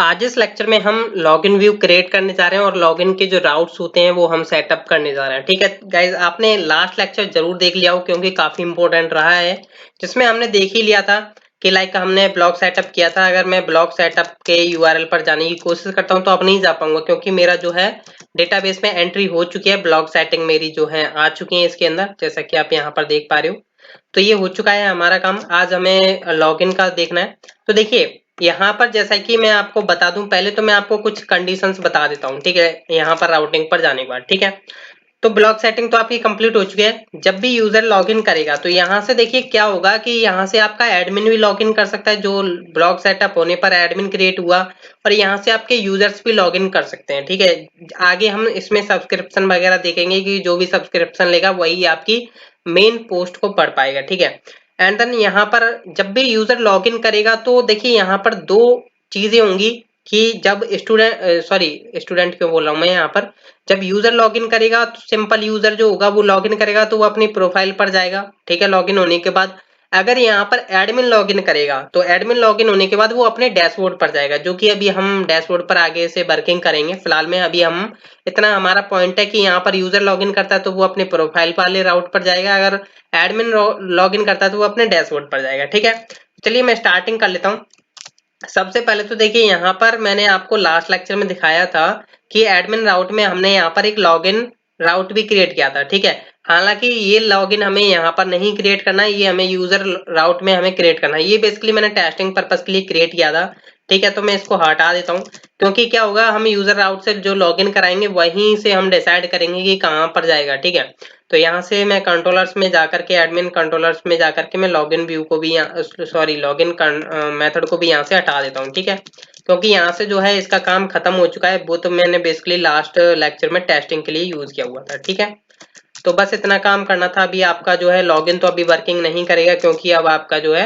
आज इस लेक्चर में हम लॉगिन व्यू क्रिएट करने जा रहे हैं और लॉगिन के जो राउट्स होते हैं वो हम सेटअप करने जा रहे हैं। ठीक है गाइज, आपने लास्ट लेक्चर जरूर देख लिया हो क्योंकि काफी इंपॉर्टेंट रहा है, जिसमें हमने देख ही लिया था कि हमने ब्लॉग सेटअप किया था। अगर मैं ब्लॉग सेटअप के यूआरएल पर जाने की कोशिश करता हूं तो अब नहीं जा पाऊंगा क्योंकि मेरा जो है डेटाबेस में एंट्री हो चुकी है, ब्लॉग सेटिंग मेरी जो है आ चुकी है इसके अंदर, जैसा कि आप यहाँ पर देख पा रहे हो। तो ये हो चुका है हमारा काम। आज हमें लॉगिन का देखना है। तो देखिए यहाँ पर जैसा कि मैं आपको बता दूं, पहले तो मैं आपको कुछ कंडीशंस बता देता हूँ। ठीक है, यहाँ पर राउटिंग पर जाने के बाद ठीक है, तो ब्लॉक सेटिंग तो आपकी कंप्लीट हो चुकी है। जब भी यूजर लॉगिन करेगा तो यहाँ से देखिए क्या होगा कि यहाँ से आपका एडमिन भी लॉगिन कर सकता है, जो ब्लॉक सेटअप होने पर एडमिन क्रिएट हुआ, और यहाँ से आपके यूजर्स भी लॉगिन कर सकते हैं। ठीक है, आगे हम इसमें सब्सक्रिप्शन वगैरह देखेंगे कि जो भी सब्सक्रिप्शन लेगा वही आपकी मेन पोस्ट को पढ़ पाएगा। ठीक है, एंड देन यहाँ पर जब भी यूजर लॉगिन करेगा तो देखिए यहाँ पर दो चीजें होंगी कि जब स्टूडेंट क्यों बोल रहा हूँ मैं यहाँ पर, जब यूजर लॉगिन करेगा तो सिंपल यूजर जो होगा वो लॉगिन करेगा तो वो अपनी प्रोफाइल पर जाएगा। ठीक है, लॉगिन होने के बाद अगर यहाँ पर एडमिन लॉगिन करेगा तो एडमिन लॉगिन होने के बाद वो अपने डैशबोर्ड पर जाएगा, जो कि अभी हम डैशबोर्ड पर आगे से वर्किंग करेंगे। फिलहाल में अभी हम इतना हमारा पॉइंट है कि यहाँ पर यूजर लॉगिन करता है तो वो अपने प्रोफाइल वाले राउट पर जाएगा, अगर एडमिन लॉगिन करता है तो वो अपने डैशबोर्ड पर जाएगा। ठीक है, चलिए मैं स्टार्टिंग कर लेता हूँ। सबसे पहले तो देखिए यहाँ पर मैंने आपको लास्ट लेक्चर में दिखाया था कि एडमिन राउट में हमने यहाँ पर एक लॉगिन राउट भी क्रिएट किया था। ठीक है, हालांकि ये लॉगिन हमें यहाँ पर नहीं क्रिएट करना है, ये हमें यूजर राउट में हमें क्रिएट करना है। ये बेसिकली मैंने टेस्टिंग पर्पस के लिए क्रिएट किया था। ठीक है, तो मैं इसको हटा देता हूँ क्योंकि क्या होगा, हम यूजर राउट से जो लॉगिन कराएंगे वहीं से हम डिसाइड करेंगे कि कहाँ पर जाएगा। ठीक है, तो यहाँ से मैं कंट्रोलर्स में जाकर के, एडमिन कंट्रोलर्स में जाकर के मैं लॉगिन व्यू को भी लॉगिन मेथड को भी यहाँ से हटा देता हूँ। ठीक है, क्योंकि यहाँ से जो है इसका काम खत्म हो चुका है, वो तो मैंने बेसिकली लास्ट लेक्चर में टेस्टिंग के लिए यूज किया हुआ था। ठीक है, तो बस इतना काम करना था। अभी आपका जो है लॉगिन तो अभी वर्किंग नहीं करेगा क्योंकि अब आपका जो है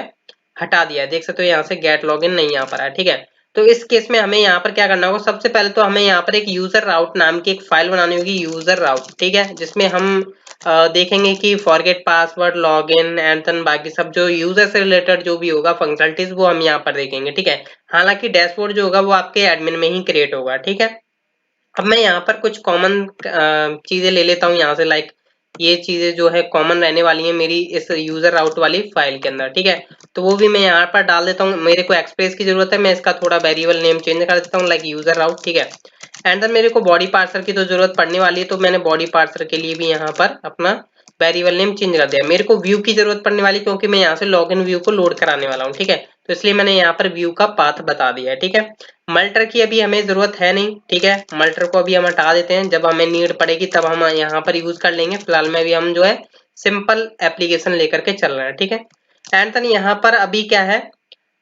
हटा दिया है। देख सकते हो यहाँ से गेट लॉगिन नहीं आ पा रहा है। ठीक है, तो इस केस में हमें यहाँ पर क्या करना होगा, सबसे पहले तो हमें यहाँ पर एक यूजर राउट नाम की एक फाइल बनानी होगी, यूजर राउट। ठीक है, जिसमें हम देखेंगे कि forget password, login and then बाकी सब जो यूजर से रिलेटेड जो भी होगा फंक्शनलिटीज वो हम यहाँ पर देखेंगे। ठीक है, हालांकि डैशबोर्ड जो होगा वो आपके एडमिन में ही क्रिएट होगा। ठीक है, अब मैं यहाँ पर कुछ कॉमन चीजें ले लेता हूँ यहाँ से, ये चीजें जो है कॉमन रहने वाली हैं मेरी इस यूजर राउट वाली फाइल के अंदर। ठीक है, तो वो भी मैं यहाँ पर डाल देता हूँ। मेरे को एक्सप्रेस की जरूरत है, मैं इसका थोड़ा वेरिएबल नेम चेंज कर देता हूँ यूजर राउट। ठीक है, एंड देन मेरे को बॉडी पार्सर की तो जरूरत पड़ने वाली है, तो मैंने बॉडी पार्सर के लिए भी यहाँ पर अपना वेरिएबल नेम चेंज कर दिया। मेरे को व्यू की जरूरत पड़ने वाली क्योंकि मैं यहाँ से लॉगिन व्यू को लोड कराने वाला हूँ। ठीक है, तो इसलिए मैंने यहाँ पर व्यू का पाथ बता दिया है। ठीक है, मल्टर की अभी हमें जरूरत है नहीं। ठीक है, मल्टर को अभी हम हटा देते हैं, जब हमें नीड पड़ेगी तब हम यहाँ पर यूज कर लेंगे। फिलहाल में अभी हम जो है सिंपल एप्लीकेशन लेकर के चल रहे हैं। ठीक है, एंड देन यहाँ पर अभी क्या है,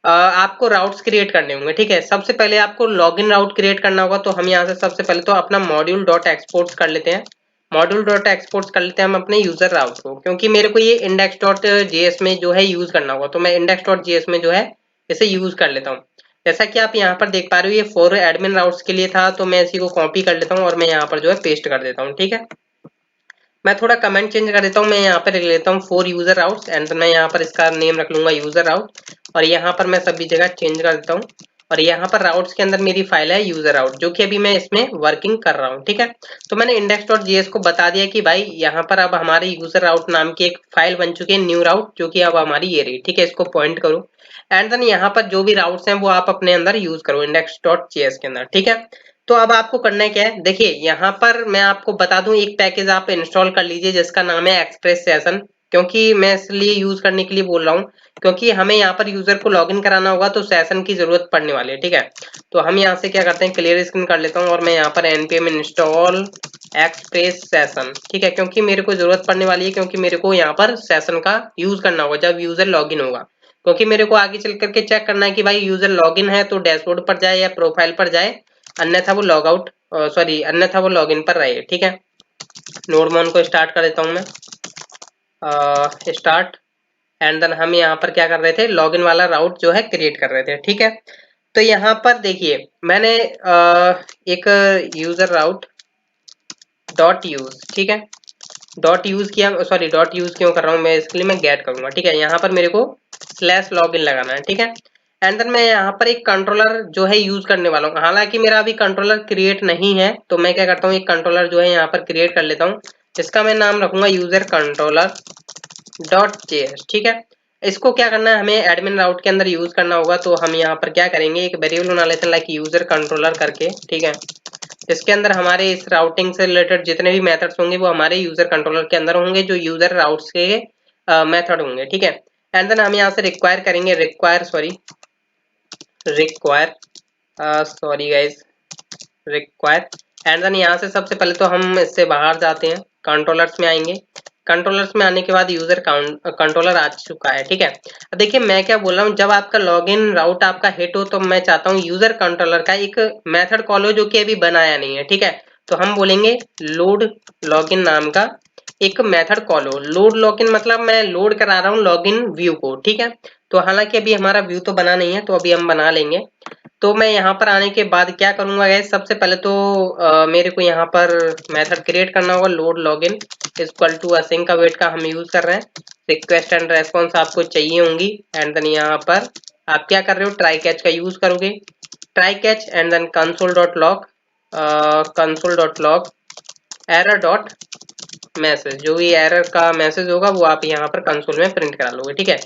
आपको राउट्स क्रिएट करने होंगे। ठीक है, सबसे पहले आपको लॉगिन राउट क्रिएट करना होगा, तो हम यहाँ से सबसे पहले तो अपना मॉड्यूल डॉट एक्सपोर्ट्स कर लेते हैं। मॉड्यूल डॉट एक्सपोर्ट्स कर लेते हैं हम अपने यूजर राउट को, क्योंकि मेरे को ये इंडेक्स डॉट जेएस में जो है यूज करना होगा, तो मैं इंडेक्स डॉट जेएस में जो है इसे यूज कर लेता हूँ। जैसा कि आप यहाँ पर देख पा रहे हो, ये फॉर एडमिन राउट्स के लिए था, तो मैं इसी को कॉपी कर लेता हूँ और मैं यहाँ पर जो है पेस्ट कर देता हूँ। ठीक है, मैं थोड़ा कमेंट चेंज कर देता हूँ, मैं यहाँ पर लिख लेता हूँ फॉर यूजर राउट्स, एंड मैं यहाँ पर इसका नेम रख लूंगा यूजर राउट, और यहाँ पर मैं सभी जगह चेंज कर देता हूँ। और यहाँ पर राउट्स के अंदर मेरी फाइल है यूजर राउट, जो कि अभी मैं इसमें वर्किंग कर रहा हूँ। ठीक है, तो मैंने इंडेक्स डॉट जेएस को बता दिया कि भाई यहाँ पर अब हमारे यूजर राउट नाम की एक फाइल बन चुकी है, न्यू राउट, जो कि अब हमारी ये रही। ठीक है, इसको पॉइंट करो, एंड देन यहाँ पर जो भी राउट्स हैं वो आप अपने अंदर यूज करो इंडेक्स डॉट जेएस के अंदर। ठीक है, तो अब आपको करना है क्या है, देखिए यहाँ पर मैं आपको बता दूं, एक पैकेज आप इंस्टॉल कर लीजिए जिसका नाम है एक्सप्रेस सेशन। क्योंकि मैं इसलिए यूज करने के लिए बोल रहा हूँ क्योंकि हमें यहाँ पर यूजर को लॉगिन कराना होगा तो सेशन की जरूरत पड़ने वाली है। ठीक है, तो हम यहाँ से क्या करते हैं, क्लियर स्क्रीन कर लेता हूँ और मैं यहाँ पर npm इंस्टॉल एक्सप्रेस सेशन। ठीक है, क्योंकि मेरे को जरूरत पड़ने वाली है, क्योंकि मेरे को यहाँ पर सेशन का यूज करना होगा जब यूजर लॉगिन होगा, क्योंकि मेरे को आगे चल करके चेक करना है कि भाई यूजर लॉगिन है तो डैशबोर्ड पर जाए या प्रोफाइल पर जाए, अन्यथा वो लॉग आउट अन्यथा वो लॉगिन पर रहे। ठीक है, नोडमोन को स्टार्ट कर देता हूं मैं, स्टार्ट, एंड देन हम यहाँ पर क्या कर रहे थे, लॉगिन वाला राउट जो है क्रिएट कर रहे थे। ठीक है, तो यहाँ पर देखिए मैंने एक यूजर राउट डॉट यूज, ठीक है, डॉट यूज किया, डॉट यूज क्यों कर रहा हूँ मैं, इसके लिए मैं गेट करूंगा। ठीक है, यहाँ पर मेरे को स्लैश लॉगिन लगाना है। ठीक है, एंड देन मैं यहाँ पर एक कंट्रोलर जो है यूज करने वाला हूँ। हालांकि मेरा अभी कंट्रोलर क्रिएट नहीं है, तो मैं क्या करता हूँ, एक कंट्रोलर जो है यहाँ पर क्रिएट कर लेता हूँ। इसका मैं नाम रखूंगा यूजर कंट्रोलर डॉट जेएस। ठीक है, इसको क्या करना है, हमें एडमिन राउट के अंदर यूज करना होगा। तो हम यहाँ पर क्या करेंगे, एक वेरिएबल बना लेते हैं लाइक यूजर कंट्रोलर करके। ठीक है, इसके अंदर हमारे इस राउटिंग से रिलेटेड जितने भी मेथड्स होंगे वो हमारे यूजर कंट्रोलर के अंदर होंगे, जो यूजर राउट्स के मेथड होंगे। ठीक है, एंड देन हम यहाँ से रिक्वायर करेंगे, require sorry guys, require. And then यहाँ से सबसे पहले तो हम इससे बाहर जाते हैं, कंट्रोलर्स में आएंगे। कंट्रोलर्स में आने के बाद यूजर कंट्रोलर आ चुका है। ठीक है, अब देखिए मैं क्या बोल रहा हूँ, जब आपका लॉगिन राउट आपका हिट हो तो मैं चाहता हूँ यूजर कंट्रोलर का एक मेथड कॉल हो जो कि अभी बनाया नहीं है। ठीक है, तो हम बोलेंगे लोड लॉगिन नाम का एक मेथड कॉल हो। लोड लॉगिन मतलब मैं लोड करा रहा हूँ लॉगिन व्यू को। ठीक है, तो हालांकि अभी हमारा व्यू तो बना नहीं है, तो अभी हम बना लेंगे। तो मैं यहाँ पर आने के बाद क्या करूंगा गाइस, सबसे पहले तो मेरे को यहाँ पर मेथड क्रिएट करना होगा, load login equal to async का वेट का हम यूज कर रहे हैं। रिक्वेस्ट एंड रेस्पॉन्स आपको चाहिए होंगी। एंड देन यहाँ पर आप क्या कर रहे हो, ट्राई कैच का यूज करोगे, try catch and then console dot log error dot message. जो भी एरर का मैसेज होगा वो आप यहाँ पर कंसोल में प्रिंट करा लोगे। ठीक है,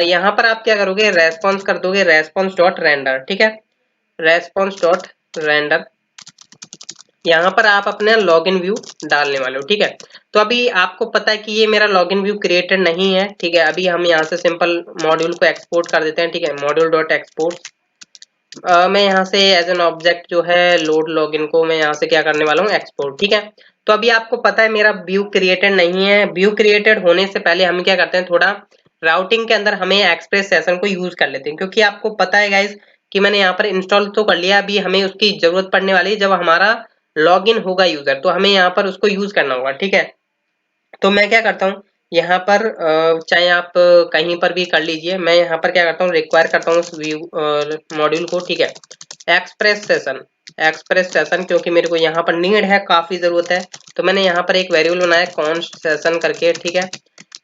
यहाँ पर आप क्या करोगे, रेस्पॉन्स कर दोगे रेस्पॉन्स डॉट रेंडर। ठीक है, रेस्पॉन्स डॉट रेंडर, यहाँ पर आप अपने लॉगिन व्यू डालने वाले हो। ठीक है, तो अभी आपको पता है कि ये मेरा लॉगिन व्यू क्रिएटेड नहीं है। ठीक है, अभी हम यहाँ से सिंपल मॉड्यूल को एक्सपोर्ट कर देते हैं। ठीक है, मॉड्यूल डॉट एक्सपोर्ट, मैं यहाँ से एज एन ऑब्जेक्ट जो है लोड लॉगिन को मैं यहाँ से क्या करने वाला हूँ, एक्सपोर्ट। ठीक है, तो अभी आपको पता है मेरा व्यू क्रिएटेड नहीं है। व्यू क्रिएटेड होने से पहले हम क्या करते हैं, थोड़ा राउटिंग के अंदर हमें एक्सप्रेस सेशन को यूज कर लेते हैं, क्योंकि आपको पता है गाइज कि मैंने यहाँ पर इंस्टॉल तो कर लिया, अभी हमें उसकी जरूरत पड़ने वाली है जब हमारा लॉगिन होगा यूजर, तो हमें यहाँ पर उसको यूज करना होगा। ठीक है, तो मैं क्या करता हूँ यहाँ पर, चाहे आप कहीं पर भी कर लीजिए, मैं यहाँ पर क्या करता हूँ, रिक्वायर करता हूँ उस व्यू मॉड्यूल को। ठीक है, एक्सप्रेस सेशन क्योंकि मेरे को यहाँ पर नीड है, काफी जरूरत है, तो मैंने यहाँ पर एक वेरिएबल बनाया कॉन्स्ट सेशन करके। ठीक है,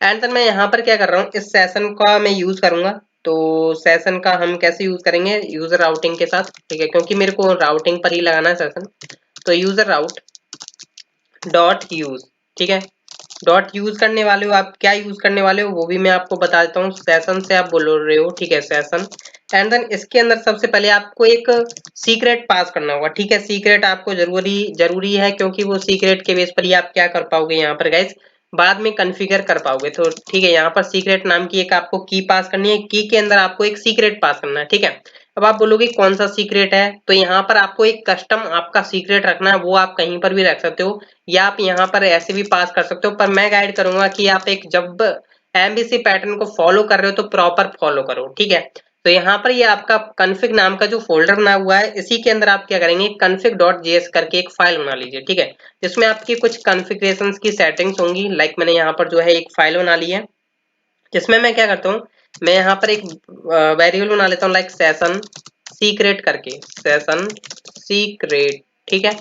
एंड देन मैं यहाँ पर क्या कर रहा हूँ, इस सेशन का मैं यूज करूंगा। तो सेशन का हम कैसे यूज करेंगे, यूजर राउटिंग के साथ। ठीक है, क्योंकि मेरे को राउटिंग पर ही लगाना है सेशन, तो यूजर राउट डॉट यूज। ठीक है, डॉट यूज करने वाले हो, आप क्या यूज करने वाले हो वो भी मैं आपको बता देता हूँ। सेशन से आप बोल रहे हो, ठीक है, सेशन। एंड देन इसके अंदर सबसे पहले आपको एक सीक्रेट पास करना होगा। ठीक है, सीक्रेट आपको जरूरी है, क्योंकि वो सीक्रेट के बेस पर ही आप क्या कर पाओगे यहाँ पर गाइस, बाद में कॉन्फ़िगर कर पाओगे। तो ठीक है, यहाँ पर सीक्रेट नाम की एक आपको की पास करनी है, की के अंदर आपको एक सीक्रेट पास करना है। ठीक है, अब आप बोलोगे कौन सा सीक्रेट है, तो यहाँ पर आपको एक कस्टम आपका सीक्रेट रखना है, वो आप कहीं पर भी रख सकते हो, या आप यहाँ पर ऐसे भी पास कर सकते हो, पर मैं गाइड करूंगा कि आप एक जब एमबीसी पैटर्न को फॉलो कर रहे हो तो प्रॉपर फॉलो करो। ठीक है, तो यहाँ पर ये आपका कॉन्फ़िग नाम का जो फोल्डर बना हुआ है, इसी के अंदर आप क्या करेंगे, config.js करके एक फाइल बना लीजिए। ठीक है, जिसमें आपकी कुछ कॉन्फ़िगरेशंस की सेटिंग्स होंगी, लाइक मैंने यहाँ पर जो है एक फाइल बना ली है, जिसमें मैं क्या करता हूँ, मैं यहाँ पर एक वेरिएबल बना लेता हूँ लाइक सेशन सीक्रेट करके, सेशन सीक्रेट। ठीक है,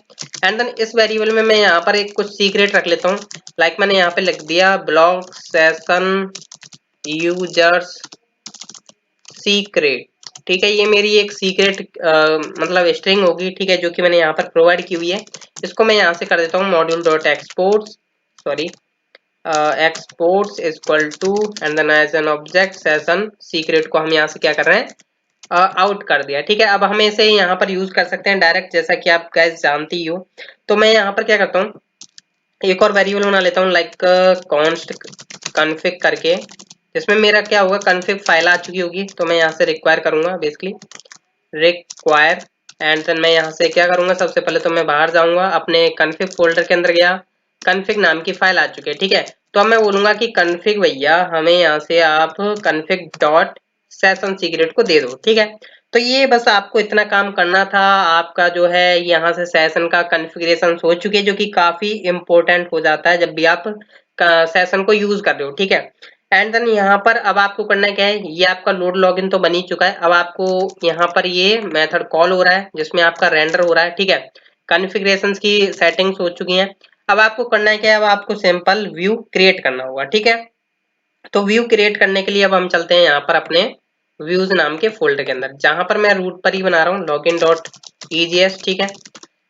एंड देन इस वेरिएबल में मैं यहाँ पर एक कुछ सीक्रेट रख लेता हूँ, लाइक मैंने यहाँ पे लिख दिया ब्लॉक सेशन यूजर्स सीक्रेट। ठीक है, ये मेरी एक सीक्रेट मतलब स्ट्रिंग होगी। ठीक है, जो कि मैंने यहाँ पर प्रोवाइड की हुई है, इसको मैं यहाँ से कर देता हूँ module dot export, sorry exports equal to and then as an object session secret को हम यहाँ से क्या कर रहे हैं, आउट कर दिया। ठीक है, अब हम इसे यहाँ पर यूज कर सकते हैं डायरेक्ट, जैसा कि आप गाइस जानती ही हो। तो मैं यहाँ पर क्या करता हूँ, एक और वेरिएबल बना लेता हूँ लाइक कॉन्स्ट कॉन्फ़िग करके, जिसमें मेरा क्या होगा, कॉन्फ़िग फाइल आ चुकी होगी, तो मैं यहाँ से रिक्वायर करूंगा बेसिकली, रिक्वायर। एंड देन मैं यहाँ से क्या करूंगा, सबसे पहले तो मैं बाहर जाऊंगा, अपने कॉन्फ़िग फोल्डर के अंदर गया, कॉन्फ़िग नाम की फाइल आ चुकी है। ठीक है, तो अब मैं बोलूंगा कि कॉन्फ़िग भैया हमें यहाँ से आप कॉन्फ़िग डॉट सेशन सीक्रेट को दे दो। ठीक है, तो ये बस आपको इतना काम करना था, आपका जो है यहाँ से सेशन का कॉन्फ़िगरेशन हो चुकी है, जो कि काफी इंपॉर्टेंट हो जाता है जब भी आप सेशन को यूज कर रहे हो। ठीक है, एंड देन यहाँ पर अब आपको करना क्या है, ये आपका लोड लॉगिन तो बन ही चुका है, अब आपको यहाँ पर ये मेथड कॉल हो रहा है जिसमें आपका रेंडर हो रहा है। ठीक है, कॉन्फ़िगरेशंस की सेटिंग्स हो चुकी हैं, अब आपको करना है क्या है, अब आपको सिंपल व्यू क्रिएट करना होगा। ठीक है, तो व्यू क्रिएट करने के लिए अब हम चलते हैं यहाँ पर अपने व्यूज नाम के फोल्डर के अंदर, जहां पर मैं रूट पर ही बना रहा हूँ लॉगिन डॉट ईजीएस। ठीक है,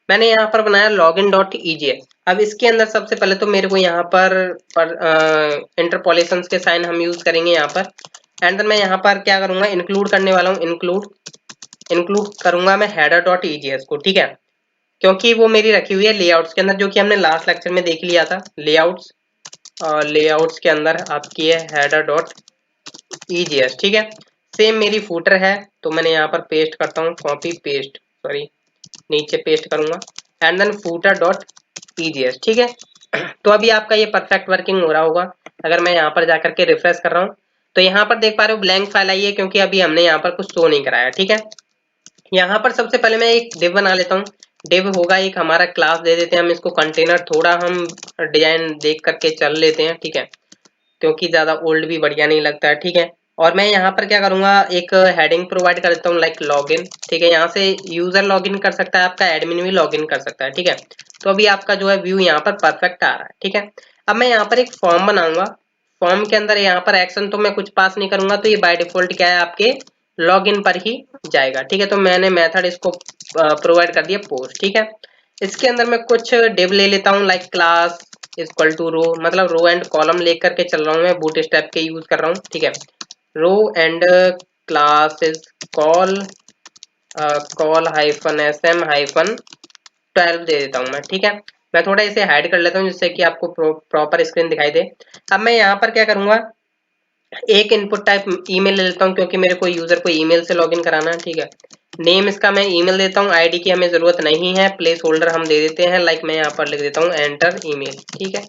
मैंने यहाँ पर बनाया लॉगिन डॉट ईजीएस। अब इसके अंदर सबसे पहले तो मेरे को यहाँ पर इंटरपोलेशन के साइन हम यूज करेंगे यहाँ पर। एंड देन मैं यहाँ पर क्या करूंगा, इंक्लूड करने वाला हूँ, इंक्लूड करूंगा मैं हेडर डॉट ईजीएस को। ठीक है, क्योंकि वो मेरी रखी हुई है लेआउट्स के अंदर, जो कि हमने लास्ट लेक्चर में देख लिया था। लेआउट्स के अंदर आपकी है हेडर डॉट ईजीएस। ठीक है, सेम मेरी फूटर है, तो मैंने यहाँ पर पेस्ट करता हूँ, कॉपी पेस्ट, सॉरी नीचे पेस्ट करूंगा, and then footer dot EJS. ठीक है, तो अभी आपका ये परफेक्ट वर्किंग हो रहा होगा। अगर मैं यहाँ पर जाकर के रिफ्रेश कर रहा हूँ तो यहाँ पर देख पा रहे हो ब्लैंक फाइल आई है, क्योंकि अभी हमने यहाँ पर कुछ शो नहीं कराया। ठीक है, यहाँ पर सबसे पहले मैं एक डिव बना लेता हूँ। डिव होगा एक हमारा क्लास, दे देते हैं हम इसको कंटेनर, थोड़ा हम डिजाइन देख करके चल लेते हैं। ठीक है, क्योंकि ज्यादा ओल्ड भी बढ़िया नहीं लगता है। ठीक है, और मैं यहाँ पर क्या करूंगा, एक हेडिंग प्रोवाइड कर देता हूँ लाइक लॉगिन। ठीक है, यहाँ से यूजर लॉगिन कर सकता है, आपका एडमिन भी लॉगिन कर सकता है। ठीक है, तो अभी आपका जो है व्यू यहाँ पर परफेक्ट आ रहा है। ठीक है, अब मैं यहाँ पर एक फॉर्म बनाऊंगा। फॉर्म के अंदर यहाँ पर एक्शन तो मैं कुछ पास नहीं करूंगा, तो ये बाय डिफॉल्ट क्या है, आपके लॉगिन पर ही जाएगा। ठीक है, तो मैंने मेथड इसको प्रोवाइड कर दिया पोस्ट। ठीक है, इसके अंदर मैं कुछ डिव ले लेता हूँ लाइक क्लास इक्वल टू रो, मतलब रो एंड कॉलम लेकर के चल रहा हूँ मैं, बूट स्टेप के यूज कर रहा हूँ। ठीक है, row and class is col col hyphen sm hyphen 12 दे देता हूँ मैं। ठीक है, मैं थोड़ा इसे हाइड कर लेता हूँ जिससे कि आपको प्रॉपर स्क्रीन दिखाई दे। अब मैं यहाँ पर क्या करूंगा, एक इनपुट टाइप ईमेल ले लेता हूँ, क्योंकि मेरे को यूजर को ईमेल से लॉगिन कराना है। ठीक है, नेम इसका मैं ईमेल देता हूँ, आईडी की हमें जरूरत नहीं है, प्लेस होल्डर हम दे देते हैं, लाइक मैं यहाँ पर लिख देता हूँ एंटर ईमेल। ठीक है,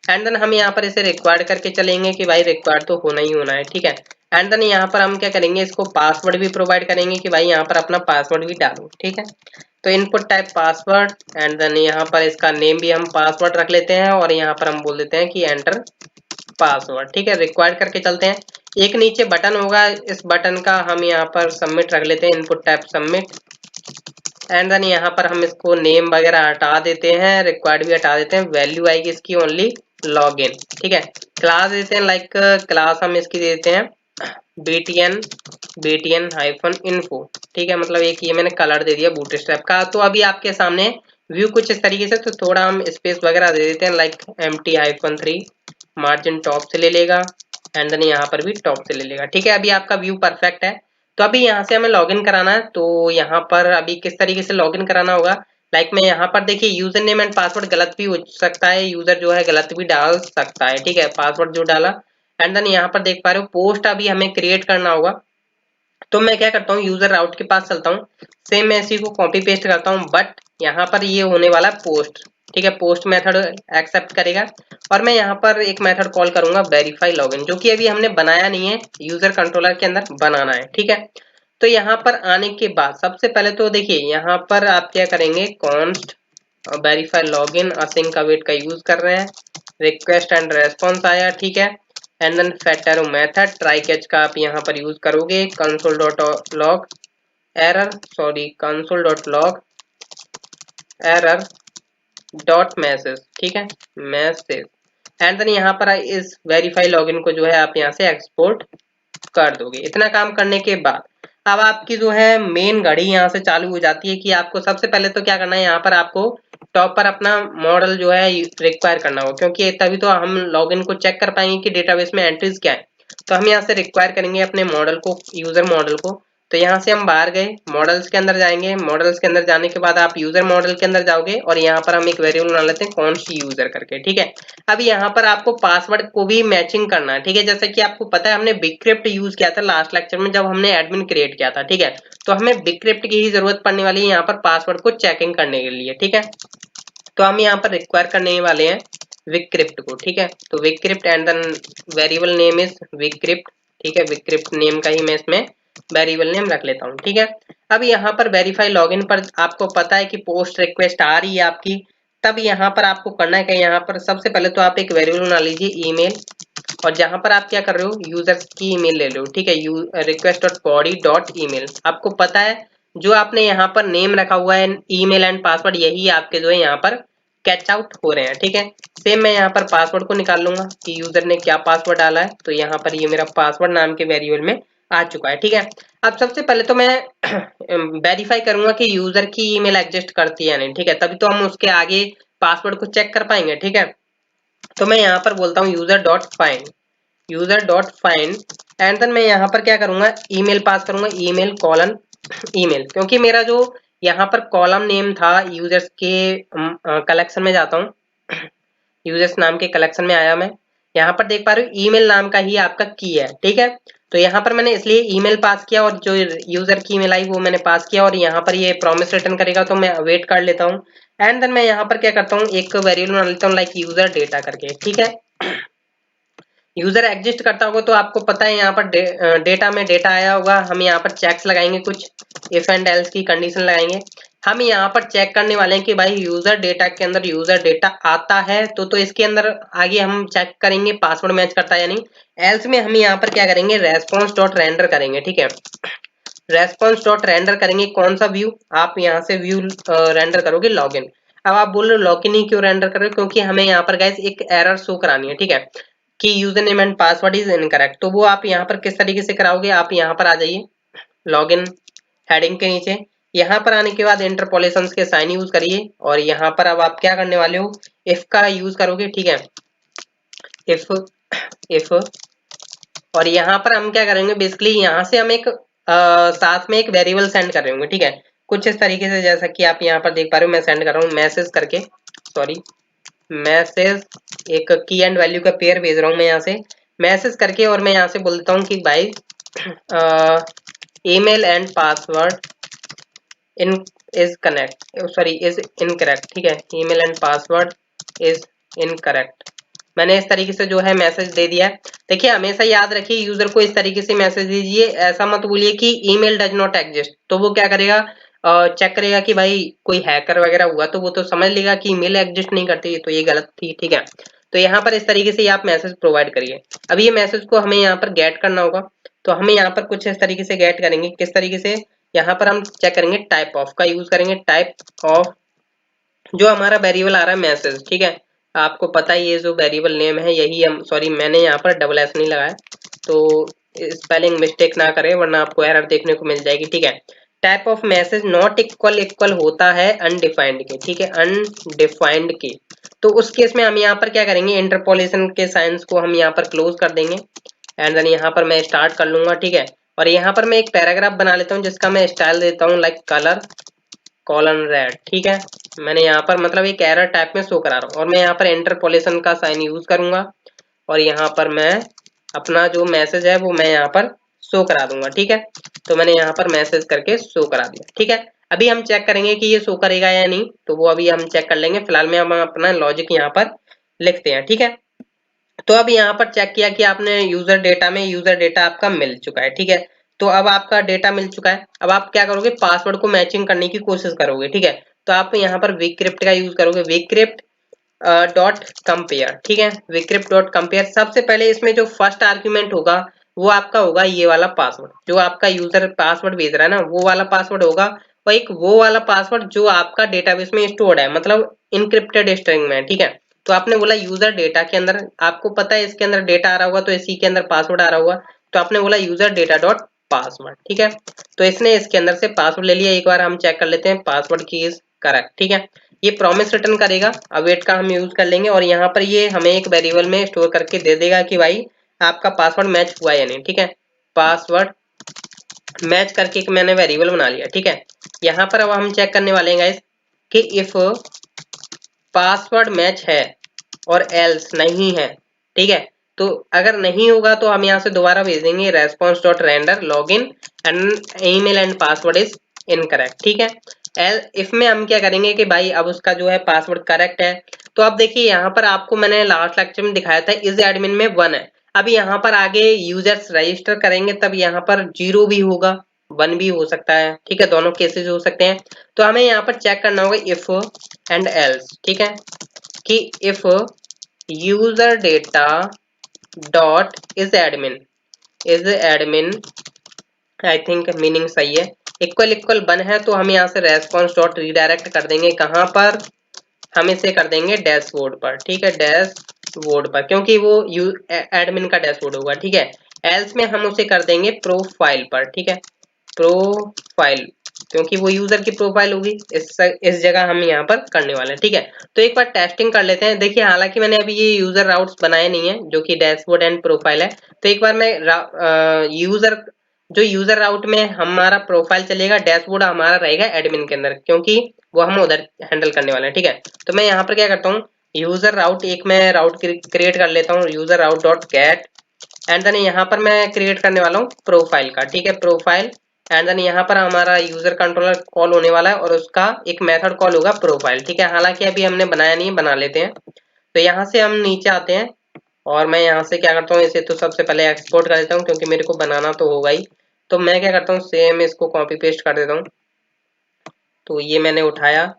एंड देन हम यहाँ पर इसे रिक्वायर्ड करके चलेंगे कि भाई रिक्वायर्ड तो होना ही होना है। ठीक है, एंड देन यहाँ पर हम क्या करेंगे, इसको पासवर्ड भी प्रोवाइड करेंगे कि भाई यहाँ पर अपना पासवर्ड भी डालो। ठीक है, तो input type password, and then यहाँ पर इसका नेम भी हम पासवर्ड रख लेते हैं, और यहाँ पर हम बोल देते हैं कि एंटर पासवर्ड। ठीक है, रिक्वायर्ड करके चलते हैं। एक नीचे बटन होगा, इस बटन का हम यहाँ पर सबमिट रख लेते हैं, input type submit, and then यहाँ पर हम इसको नेम वगैरह हटा देते हैं, रिक्वायर्ड भी हटा देते हैं, वैल्यू आएगी इसकी ओनली लॉगिन। ठीक है, क्लास देते हैं लाइक क्लास हम इसकी देते हैं btn हाइफन इन्फो। ठीक है, मतलब एक ये मैंने कलर दे दिया बूटस्ट्रैप का। तो अभी आपके सामने व्यू कुछ इस तरीके से, तो थोड़ा हम स्पेस वगैरह दे देते हैं like mt hyphen 3, margin top से ले लेगा, एंड देन यहाँ पर भी टॉप से ले लेगा। ठीक है, अभी आपका व्यू परफेक्ट है। तो अभी यहाँ से हमें लॉगिन कराना है, तो यहाँ पर अभी किस तरीके से लॉगिन कराना होगा, लाइक मैं यहाँ पर देखिए यूजर नेम एंड पासवर्ड गलत भी हो सकता है, यूजर जो है गलत भी डाल सकता है। ठीक है, पासवर्ड जो डाला, एंड देन यहाँ पर देख पा रहे हो पोस्ट अभी हमें क्रिएट करना होगा। तो मैं क्या करता हूँ, यूजर राउट के पास चलता हूँ, सेम मैं इसी को कॉपी पेस्ट करता हूँ, बट यहाँ पर ये होने वाला है पोस्ट। ठीक है, पोस्ट मेथड एक्सेप्ट करेगा, और मैं यहाँ पर एक मेथड कॉल करूंगा वेरीफाई लॉगिन, जो कि अभी हमने बनाया नहीं है, यूजर कंट्रोलर के अंदर बनाना है। ठीक है, तो यहाँ पर आने के बाद सबसे पहले तो देखिए यहाँ पर आप क्या करेंगे, const verify login async await का यूज कर रहे हैं, रिक्वेस्ट एंड रेस्पॉन्स आया। ठीक है, and then factor method try catch का आप यहाँ पर यूज करोगे, console dot log error, sorry console dot log error dot message. ठीक है, मैसेज, एंड देन यहाँ पर इस वेरीफाई लॉगिन को जो है आप यहाँ से एक्सपोर्ट कर दोगे। इतना काम करने के बाद अब आपकी जो है मेन घड़ी यहाँ से चालू हो जाती है कि आपको सबसे पहले तो क्या करना है, यहाँ पर आपको टॉप पर अपना मॉडल जो है रिक्वायर करना होगा, क्योंकि तभी तो हम लॉगिन को चेक कर पाएंगे कि डेटाबेस में एंट्रीज क्या है। तो हम यहाँ से रिक्वायर करेंगे अपने मॉडल को, यूजर मॉडल को। तो यहाँ से हम बाहर गए, मॉडल्स के अंदर जाएंगे, मॉडल्स के अंदर जाने के बाद आप यूजर मॉडल के अंदर जाओगे, और यहाँ पर हम एक वेरिएबल बना लेते हैं कॉन्स्ट यूजर करके। ठीक है, अब यहाँ पर आपको पासवर्ड को भी मैचिंग करना है। ठीक है, जैसे कि आपको पता है हमने बिगक्रिप्ट यूज किया था लास्ट लेक्चर में जब हमने एडमिन क्रिएट किया था। ठीक है, तो हमें बिगक्रिप्ट की ही जरूरत पड़ने वाली है यहाँ पर पासवर्ड को चेकिंग करने के लिए। ठीक है, तो हम यहाँ पर रिक्वायर करने वाले हैं विक्रिप्ट को। ठीक है, तो bcrypt and then variable name is bcrypt. ठीक है, विक्रिप्ट नेम का ही मैं इसमें वेरिएबल नेम रख लेता हूँ। ठीक है, अब यहाँ पर वेरीफाई लॉगिन पर आपको पता है कि पोस्ट रिक्वेस्ट आ रही है आपकी, तब यहाँ पर आपको करना है कि यहाँ पर सबसे पहले तो आप एक वेरिएबल बना लीजिए ईमेल, और जहां पर आप क्या कर रहे हो, यूजर्स की ईमेल ले लो। ठीक है, request dot body dot email, आपको पता है जो आपने यहाँ पर नेम रखा हुआ है ईमेल एंड पासवर्ड, यही आपके जो है यहाँ पर कैच आउट हो रहे हैं। ठीक है, सेम मैं यहाँ पर पासवर्ड को निकाल लूंगा कि यूजर ने क्या पासवर्ड डाला है, तो यहाँ पर ये मेरा पासवर्ड नाम के वेरिएबल में आ चुका है, ठीक है। अब सबसे पहले तो मैं वेरीफाई करूंगा कि यूजर की ईमेल एग्जिस्ट करती है या नहीं, ठीक है, तभी तो हम उसके आगे पासवर्ड को चेक कर पाएंगे, ठीक है। तो मैं यहाँ पर बोलता हूँ user dot find and then मैं यहाँ पर क्या करूंगा, ईमेल पास करूंगा, ईमेल कॉलन ईमेल, क्योंकि मेरा जो यहाँ पर कॉलम नेम था यूजर्स के कलेक्शन में जाता हूँ, यूजर्स नाम के कलेक्शन में आया मैं, यहाँ पर देख पा रहे हो ईमेल नाम का ही आपका की है, ठीक है। तो यहाँ पर मैंने इसलिए ईमेल पास किया और जो यूजर की ईमेल आई वो मैंने पास किया, और यहाँ पर ये प्रॉमिस रिटर्न करेगा तो मैं वेट कर लेता हूँ। एंड देन मैं यहाँ पर क्या करता हूँ, एक वेरिएबल बना लेता हूँ लाइक यूजर डेटा करके, ठीक है। यूजर एग्जिस्ट करता होगा तो आपको पता है यहाँ पर डेटा में डेटा आया होगा, हम यहाँ पर चेक्स लगाएंगे, कुछ इफ एंड एल्स की कंडीशन लगाएंगे। हम यहाँ पर चेक करने वाले हैं कि भाई यूजर डेटा के अंदर यूजर डेटा आता है तो इसके अंदर आगे हम चेक करेंगे पासवर्ड मैच करता है या नहीं। एल्स में हम यहाँ पर क्या करेंगे, रेस्पॉन्स डॉट रेंडर करेंगे, ठीक है। रेस्पॉन्स डॉट रेंडर करेंगे कौन सा व्यू, आप यहाँ से व्यू रेंडर करोगे लॉगिन। अब आप बोल रहे हो लॉगिन ही क्यों रेंडर कर रहे हो, क्योंकि हमें यहाँ पर गाइस एक एरर शो करानी है, ठीक है, कि user name and password is incorrect. तो वो आप यहाँ पर किस तरीके से कराओगे, आप यहाँ पर आ जाइए लॉगिन हेडिंग के नीचे, यहाँ पर आने के बाद इंटरपोलेशंस के साइन यूज करिए, और यहाँ पर अब आप क्या करने वाले हो, इफ का यूज करोगे, ठीक है, इफ इफ और यहाँ पर हम क्या करेंगे, बेसिकली यहाँ से हम एक साथ में एक वेरिएबल सेंड कर रहे होंगे, ठीक है, कुछ इस तरीके से, जैसा कि आप यहाँ पर देख पा रहे हो मैं सेंड कर रहा हूँ मैसेज करके, सॉरी मैसेज, एक की एंड वैल्यू का पेयर भेज रहा हूँ मैं यहाँ से मैसेज करके, और मैं यहाँ से बोलता हूँ कि भाई email and password in is connect, sorry is incorrect, ठीक है, email and password is incorrect. मैंने इस तरीके से जो है मैसेज दे दिया है। देखिए हमेशा याद रखिए यूजर को इस तरीके से मैसेज दीजिए, ऐसा मत बोलिए कि ईमेल डज नॉट एग्जिस्ट, तो वो क्या करेगा, चेक करेगा कि भाई कोई हैकर वगैरह हुआ तो वो तो समझ लेगा कि ईमेल एग्जिस्ट नहीं करती, तो ये गलत थी, ठीक है। तो यहाँ पर इस तरीके से आप मैसेज प्रोवाइड करिए। अब ये मैसेज को हमें यहाँ पर गेट करना होगा, तो हमें यहाँ पर कुछ इस तरीके से गेट करेंगे, किस तरीके से, यहाँ पर हम चेक करेंगे टाइप ऑफ का यूज करेंगे, टाइप ऑफ जो हमारा वेरिएबल आ रहा है मैसेज, ठीक है, आपको पता ही ये जो वेरिएबल नेम है यही हम, सॉरी मैंने यहाँ पर डबल एस नहीं लगाया, तो स्पेलिंग मिस्टेक ना करें वरना आपको एरर देखने को मिल जाएगी, ठीक है। Type of message not equal equal होता है अनडिफाइंड के, ठीक है, अनडिफाइंड के। तो उस केस में हम यहाँ पर क्या करेंगे, इंटरपोलेशन के साइंस को हम यहाँ पर क्लोज कर देंगे, एंड देन यहाँ पर मैं स्टार्ट कर लूंगा, ठीक है। और यहाँ पर मैं एक पैराग्राफ बना लेता हूँ जिसका मैं स्टाइल देता हूँ लाइक कलर कॉलन रेड, ठीक है। मैंने यहाँ पर मतलब एक एरर टाइप में शो करा रहा हूँ, और मैं यहाँ पर इंटरपोलेशन का साइन यूज करूंगा, और यहाँ पर मैं अपना जो मैसेज है वो मैं यहाँ पर शो करा दूंगा, ठीक है। तो मैंने यहाँ पर मैसेज करके शो करा दिया, ठीक है। अभी हम चेक करेंगे कि ये शो करेगा या नहीं, तो वो अभी हम चेक कर लेंगे, फिलहाल में हम अपना लॉजिक यहाँ पर लिखते हैं, ठीक है। तो अब यहाँ पर चेक किया कि आपने यूजर डेटा आपका मिल चुका है, ठीक है। तो अब आपका डेटा मिल चुका है, अब आप क्या करोगे, पासवर्ड को मैचिंग करने की कोशिश करोगे, ठीक है। तो आप यहाँ पर विक्रिप्ट का यूज करोगे, विक्रिप्ट डॉट कंपेयर, ठीक है, विक्रिप्ट डॉट कंपेयर। सबसे पहले इसमें जो फर्स्ट आर्ग्यूमेंट होगा वो आपका होगा ये वाला पासवर्ड, जो आपका यूजर पासवर्ड भेज रहा है ना वो वाला पासवर्ड होगा, और एक वो वाला पासवर्ड जो आपका डेटाबेस में स्टोर्ड है, मतलब इनक्रिप्टेड स्ट्रिंग में, ठीक है। तो आपने बोला यूजर डेटा के अंदर, आपको पता है इसके अंदर डेटा आ रहा होगा तो इसी के अंदर पासवर्ड आ रहा होगा, तो आपने बोला यूजर डेटा डॉट पासवर्ड, ठीक है। तो इसने इसके अंदर से पासवर्ड ले लिया, एक बार हम चेक कर लेते हैं पासवर्ड की इज करेक्ट, ठीक है। ये प्रॉमिस रिटर्न करेगा, अवेट का हम यूज कर लेंगे, और यहाँ पर ये हमें एक वेरिएबल में स्टोर करके दे देगा कि भाई आपका पासवर्ड मैच हुआ या नहीं, ठीक है। पासवर्ड मैच करके एक मैंने वेरिएबल बना लिया, ठीक है। यहाँ पर अब हम चेक करने वाले हैं गाइस कि इफ पासवर्ड मैच है और एल्स नहीं है, ठीक है। तो अगर नहीं होगा तो हम यहाँ से दोबारा भेज देंगे response dot render login and email and password is incorrect, ठीक है। इफ में हम क्या करेंगे कि भाई अब उसका जो है पासवर्ड करेक्ट है, तो अब देखिए यहाँ पर आपको मैंने लास्ट लेक्चर में दिखाया था इस एडमिन में 1 है, अब यहाँ पर आगे यूजर्स रजिस्टर करेंगे तब यहाँ पर 0 भी होगा 1 भी हो सकता है, ठीक है, दोनों केसेस हो सकते हैं। तो हमें यहाँ पर चेक करना होगा इफ एंड एल्स, ठीक है, कि if user data dot is admin I think meaning सही है, इक्वल इक्वल 1 है, तो हम यहाँ से रेस्पॉन्स डॉट रिडायरेक्ट कर देंगे कहाँ पर, हम इसे कर देंगे डैशबोर्ड पर, ठीक है, डैशबोर्ड पर, क्योंकि वो एडमिन का डैशबोर्ड होगा, ठीक है। एल्स में हम उसे कर देंगे प्रोफाइल पर, ठीक है, प्रोफाइल, क्योंकि वो यूजर की प्रोफाइल होगी, इस जगह हम यहाँ पर करने वाले हैं, ठीक है। तो एक बार टेस्टिंग कर लेते हैं। देखिए हालांकि मैंने अभी ये यूजर राउट्स बनाए नहीं है, जो कि डैशबोर्ड एंड प्रोफाइल है। तो एक बार मैं यूजर राउट में हमारा प्रोफाइल चलेगा, डैशबोर्ड हमारा रहेगा एडमिन के अंदर, क्योंकि वो हम उधर हैंडल करने वाले हैं, ठीक है। तो मैं यहाँ पर क्या करता हूँ, यूजर राउट एक मैं राउट क्रिएट कर लेता हूँ, user route dot get, and then यहाँ पर मैं क्रिएट करने वाला हूँ प्रोफाइल का, ठीक है, प्रोफाइल। एंड देन यहाँ पर हमारा यूजर कंट्रोलर कॉल होने वाला है और उसका एक मेथड कॉल होगा प्रोफाइल, ठीक है। हालांकि अभी हमने बनाया नहीं, बना लेते हैं। तो यहाँ से हम नीचे आते हैं और मैं यहाँ से क्या करता हूँ, इसे तो सबसे पहले एक्सपोर्ट कर देता हूँ, क्योंकि मेरे को बनाना तो होगा ही। तो मैं क्या करता हूँ, सेम इसको कॉपी पेस्ट कर देता हूँ। तो ये मैंने उठाया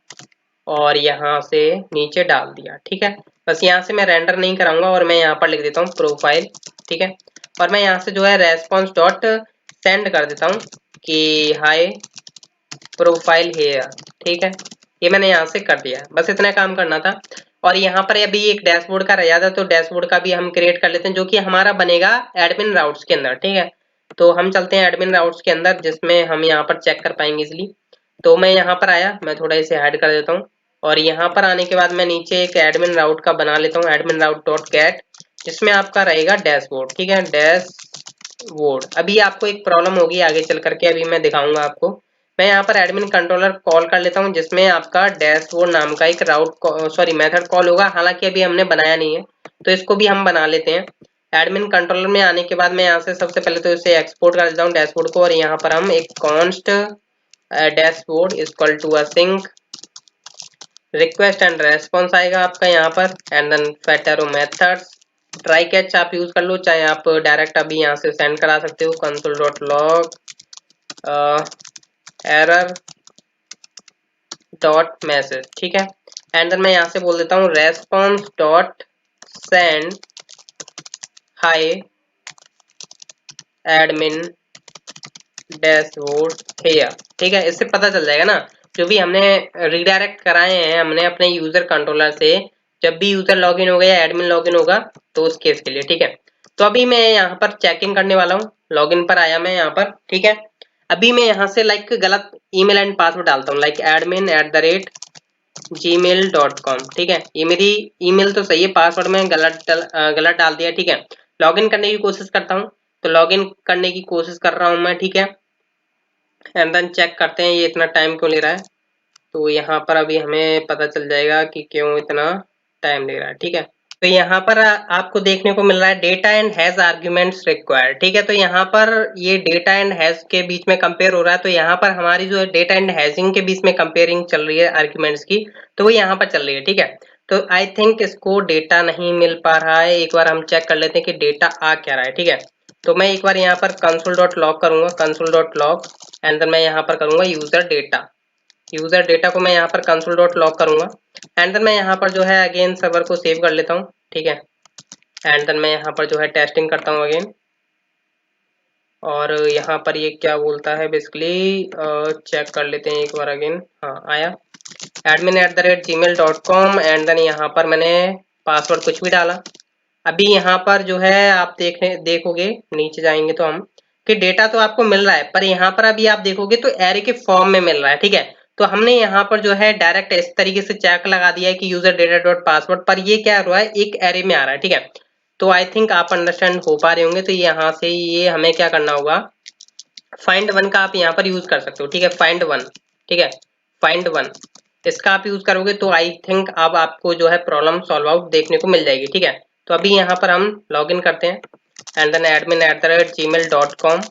और यहाँ से नीचे डाल दिया, ठीक है। बस यहाँ से मैं रेंडर नहीं कराऊंगा और मैं यहाँ पर लिख देता हूँ प्रोफाइल, ठीक है। और मैं यहाँ से जो है रेस्पॉन्स डॉट सेंड कर देता हूँ कि हाय प्रोफाइल हेयर, ठीक है। ये मैंने यहाँ से कर दिया, बस इतना काम करना था। और यहाँ पर अभी एक डैशबोर्ड का रह जाता है, तो डैशबोर्ड का भी हम क्रिएट कर लेते हैं, जो कि हमारा बनेगा एडमिन राउट्स के अंदर, ठीक है। तो हम चलते हैं एडमिन राउट्स के अंदर, जिसमें हम यहाँ पर चेक कर पाएंगे इजिली। तो मैं यहाँ पर आया, मैं थोड़ा इसे हाइड कर देता हूँ। और यहाँ पर आने के बाद मैं नीचे एक एडमिन राउट का बना लेता हूँ, एडमिन राउट डॉट गेट, जिसमें आपका रहेगा डैशबोर्ड, ठीक है, डैशबोर्ड। अभी आपको एक प्रॉब्लम होगी आगे चल करके, अभी मैं दिखाऊंगा आपको। मैं यहाँ पर एडमिन कंट्रोलर कॉल कर लेता हूँ, जिसमें आपका डैशबोर्ड नाम का एक मेथड कॉल होगा। हालांकि अभी हमने बनाया नहीं है, तो इसको भी हम बना लेते हैं। एडमिन कंट्रोलर में आने के बाद मैं यहाँ से सबसे पहले तो इसे एक्सपोर्ट कर देता हूँ डैशबोर्ड को, और यहाँ पर हम एक const dashboard equal to sync request and response आएगा आपका यहाँ पर, and then fat arrow methods, try catch आप यूज कर लो, चाहे आप डायरेक्ट अभी यहाँ से सेंड करा सकते हो, console dot log error dot message, ठीक है। एंड देन मैं यहाँ से बोल देता हूँ response dot send high admin dashboard here, ठीक है। इससे पता चल जाएगा ना, जो भी हमने रिडायरेक्ट कराए हैं हमने अपने यूजर कंट्रोलर से, जब भी यूजर लॉगिन होगा या एडमिन लॉगिन होगा, तो उस केस के लिए, ठीक है। तो अभी मैं यहाँ पर चेकिंग करने वाला हूँ, लॉगिन पर आया मैं यहाँ पर, ठीक है। अभी मैं यहाँ से लाइक गलत ईमेल एंड पासवर्ड डालता हूँ, लाइक admin@gmail.com, ठीक है। ये मेरी ईमेल तो सही है, पासवर्ड में गलत डाल दिया, ठीक है। लॉगिन करने की कोशिश करता हूँ, तो लॉगिन करने की कोशिश कर रहा हूँ मैं, ठीक है। एंड देन चेक करते हैं ये इतना टाइम क्यों ले रहा है। तो यहाँ पर अभी हमें पता चल जाएगा कि क्यों इतना टाइम ले रहा है, ठीक है। तो यहाँ पर आपको देखने को मिल रहा है data and has arguments required, ठीक है। तो यहाँ पर ये डेटा एंड हैज के बीच में कंपेयर हो रहा है, तो यहाँ पर हमारी जो है डेटा एंड हैजिंग के बीच में कंपेयरिंग चल रही है आर्ग्यूमेंट्स की, तो वो यहाँ पर चल रही है, ठीक है। तो आई थिंक इसको डेटा नहीं मिल पा रहा है, एक बार हम चेक कर लेते हैं कि डेटा आ क्या रहा है, ठीक है। तो मैं एक बार यहाँ पर कंसोल डॉट लॉग करूंगा, console dot log, and then मैं यहाँ पर करूंगा यूजर डेटा को मैं यहाँ पर कंसोल डॉट लॉग करूंगा। एंड देन मैं यहाँ पर जो है अगेन सर्वर को सेव कर लेता हूँ, ठीक है। एंड देन मैं यहाँ पर जो है टेस्टिंग करता हूँ अगेन, और यहाँ पर ये क्या बोलता है बेसिकली चेक कर लेते हैं एक बार अगेन। हाँ आया, admin@gmail.com, एंड देन यहाँ पर मैंने पासवर्ड कुछ भी डाला। अभी यहाँ पर जो है आप देखोगे नीचे जाएंगे तो हम कि डेटा तो आपको मिल रहा है, पर यहाँ पर अभी आप देखोगे तो एरे के फॉर्म में मिल रहा है, ठीक है। तो हमने यहाँ पर जो है डायरेक्ट इस तरीके से चेक लगा दिया है कि यूजर डेटा डॉट पासवर्ड, पर ये क्या हुआ है, एक एरे में आ रहा है, ठीक है। तो आई थिंक आप अंडरस्टैंड हो पा रहे होंगे। तो यहाँ से ये हमें क्या करना होगा, फाइंड वन का आप यहाँ पर यूज कर सकते हो, ठीक है, फाइंड वन, ठीक है, फाइंड वन, इसका आप यूज करोगे तो आई थिंक अब आपको जो है प्रॉब्लम सॉल्व आउट देखने को मिल जाएगी, ठीक है। तो अभी यहाँ पर हम लॉग इन करते हैं, and then admin@gmail.com,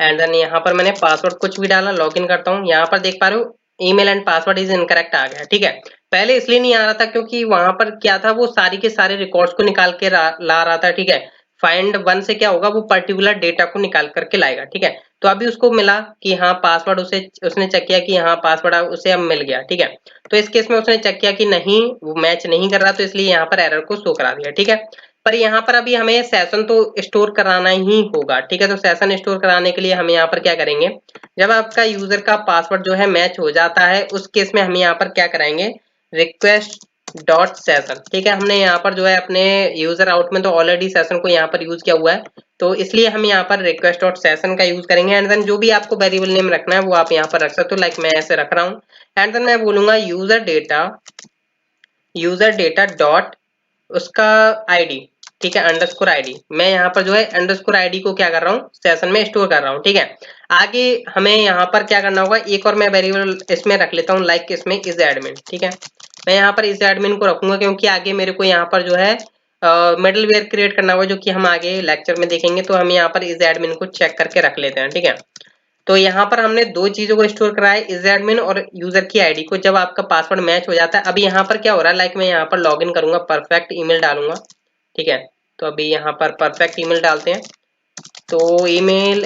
and then यहाँ पर मैंने पासवर्ड कुछ भी डाला, लॉग इन करता हूँ। यहाँ पर देख पा रहे हो email and password is incorrect आ गया, ठीक है। पहले इसलिए नहीं आ रहा था क्योंकि वहां पर क्या था, वो सारी के सारे रिकॉर्ड्स को निकाल के ला रहा था, ठीक है। फाइंड वन से क्या होगा, वो पर्टिकुलर डेटा को निकाल करके लाएगा, ठीक है। तो अभी उसको मिला कि हाँ पासवर्ड, उसने चेक किया कि हाँ पासवर्ड उसे अब मिल गया, ठीक है। तो इस केस में उसने चेक किया कि नहीं वो मैच नहीं कर रहा, तो इसलिए यहाँ पर एरर को शो करा दिया, ठीक है। पर यहाँ पर अभी हमें सेशन तो स्टोर कराना ही होगा, ठीक है। तो सेशन स्टोर कराने के लिए हम यहाँ पर क्या करेंगे, जब आपका यूजर का पासवर्ड जो है मैच हो जाता है, उस केस में हम यहाँ पर क्या कराएंगे, रिक्वेस्ट डॉट सेशन, ठीक है। हमने यहाँ पर जो है अपने यूजर आउट में तो ऑलरेडी सेशन को यहाँ पर यूज किया हुआ है, तो इसलिए हम यहाँ पर रिक्वेस्ट डॉट सेशन का यूज करेंगे एंड देन जो भी आपको वेरिएबल नेम रखना है वो आप यहाँ पर रख सकते हो, लाइक मैं ऐसे रख रहा हूँ एंड देन मैं बोलूंगा यूजर डेटा डॉट उसका आईडी, ठीक है, अंडरस्कोर आईडी। मैं यहाँ पर जो है अंडरस्कोर आईडी को क्या कर रहा हूँ, सेशन में स्टोर कर रहा हूँ, ठीक है। आगे हमें यहाँ पर क्या करना होगा, एक और मैं वेरिएबल इसमें रख लेता हूँ, लाइक इसमें इज एडमिन, ठीक है। मैं यहाँ पर इज एडमिन को रखूंगा क्योंकि आगे मेरे को यहाँ पर जो है मिडलवेयर क्रिएट करना होगा, जो कि हम आगे लेक्चर में देखेंगे। तो हम यहाँ पर इज एडमिन को चेक करके रख लेते हैं, ठीक है। तो यहाँ पर हमने दो चीजों को स्टोर करा है, इज एडमिन और यूजर की आईडी को। जब आपका पासवर्ड मैच हो जाता है, अभी यहाँ पर क्या हो रहा है, लाइक मैं यहाँ पर लॉगिन करूंगा, परफेक्ट ईमेल डालूंगा, ठीक है। तो अभी यहाँ पर परफेक्ट ईमेल डालते हैं। तो ईमेल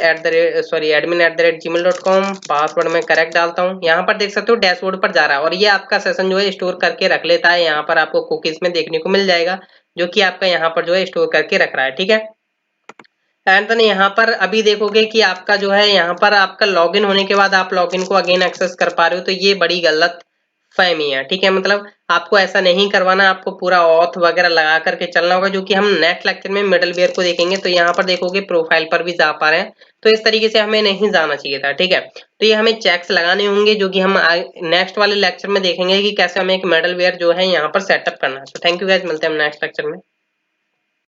admin@gmail.com, पासवर्ड में करेक्ट डालता हूँ। यहाँ पर देख सकते हो डैशबोर्ड पर जा रहा है और ये आपका सेशन जो है स्टोर करके रख लेता है। यहाँ पर आपको कुकीज में देखने को मिल जाएगा, जो कि आपका यहाँ पर जो है स्टोर करके रख रहा है, ठीक है। एंड देन यहाँ पर अभी देखोगे कि आपका जो है यहाँ पर आपका लॉगिन होने के बाद आप लॉगिन को अगेन एक्सेस कर पा रहे हो, तो ये बड़ी गलत फहमी है, ठीक है। मतलब आपको ऐसा नहीं करवाना, आपको पूरा ऑथ वगैरह लगा करके चलना होगा, जो कि हम नेक्स्ट लेक्चर में मिडलवेयर को देखेंगे। तो यहाँ पर देखोगे प्रोफाइल पर भी जा पा रहे हैं, तो इस तरीके से हमें नहीं जाना चाहिए था, ठीक है। तो ये हमें चेक्स लगाने होंगे, जो कि हम नेक्स्ट वाले लेक्चर में देखेंगे कि कैसे हमें एक मिडलवेयर जो है यहाँ पर सेटअप करना है। तो थैंक यू गाइस, मिलते हैं हम नेक्स्ट लेक्चर में।